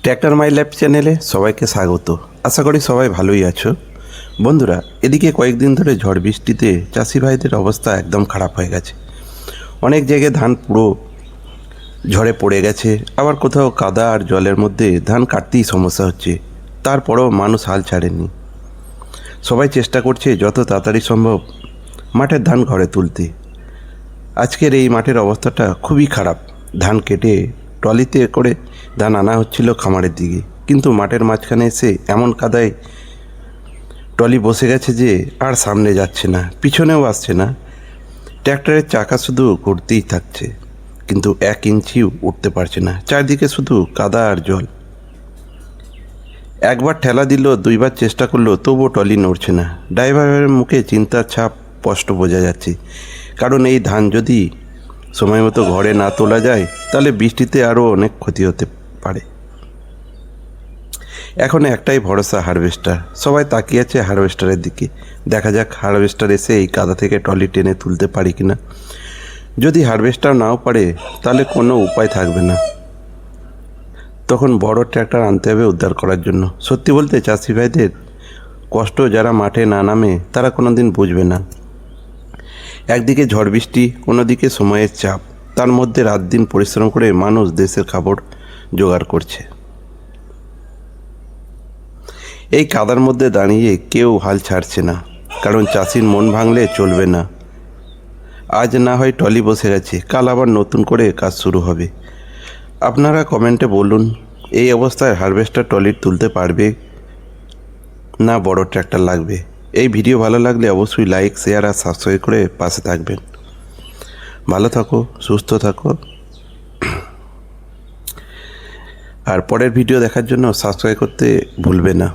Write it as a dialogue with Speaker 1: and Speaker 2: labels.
Speaker 1: Tractor my life চ্যানেলে সবাইকে স্বাগত। আশা করি সবাই ভালোই আছো। বন্ধুরা, এদিকে কয়েকদিন ধরে ঝড় বৃষ্টিতে চাষি ভাইদের অবস্থা একদম খারাপ হয়ে গেছে। অনেক জায়গায় ধান পুরো ঝড়ে পড়ে গেছে, আবার কোথাও কাদা আর জলের মধ্যে ধান কাটতেই সমস্যা হচ্ছে। তারপরেও মানুষ হাল ছাড়েনি। সবাই চেষ্টা করছে যত তাড়াতাড়ি সম্ভব মাঠের ধান ঘরে তুলতে। আজকের এই মাঠের অবস্থাটা খুবই খারাপ। ধান কেটে ট্রলিতে করে ধান আনা হচ্ছিল খামারের দিকে, কিন্তু মাঠের মাঝখানে এসে এমন কাদায় ট্রলি বসে গেছে যে আর সামনে যাচ্ছে না, পিছনেও আসছে না। ট্র্যাক্টরের চাকা শুধু ঘুরতেই থাকছে, কিন্তু 1 ইঞ্চিও উঠতে পারছে না। চারদিকে শুধু কাদা আর জল। একবার ঠেলা দিল, 2বার চেষ্টা করলো, তবুও ট্রলি নড়ছে না। ড্রাইভারের মুখে চিন্তার ছাপ স্পষ্ট বোঝা যাচ্ছে, কারণ এই ধান যদি সময় মতো ঘরে না তোলা যায় তাহলে বৃষ্টিতে আরও অনেক ক্ষতি হতে পারে। এখন একটাই ভরসা, হারভেস্টার। সবাই তাকিয়ে আছে হারভেস্টারের দিকে। দেখা যাক হারভেস্টার এসে এই কাদা থেকে ট্রলি টেনে তুলতে পারে কিনা। যদি হারভেস্টার নাও পারে তাহলে কোনো উপায় থাকবে না, তখন বড় ট্র্যাক্টর আনতে হবে উদ্ধার করার জন্য। সত্যি বলতে চাষি ভাইদের কষ্ট যারা মাঠে না নামে তারা কোনো দিন বুঝবে না। একদিকে ঝড় বৃষ্টি, অন্যদিকে সময়ের চাপ, তার মধ্যে রাত দিন পরিশ্রম করে মানুষ দেশের খাবার জোগাড় করছে। এই কাদার মধ্যে দাঁড়িয়ে কেউ হাল ছাড়ছে না, কারণ চাষির মন ভাঙলে চলবে না। আজ না হয় ট্রলি বসে গেছে, কাল আবার নতুন করে কাজ শুরু হবে। আপনারা কমেন্টে বলুন, এই অবস্থায় হারভেস্টার ট্রলি তুলতে পারবে না বড় ট্র্যাক্টর লাগবে? এই ভিডিও ভালো লাগলে অবশ্যই লাইক, শেয়ার আর সাবস্ক্রাইব করে পাশে থাকবেন। ভালো থাকো, সুস্থ থাকো, আর পরের ভিডিও দেখার জন্য সাবস্ক্রাইব করতে ভুলবে না।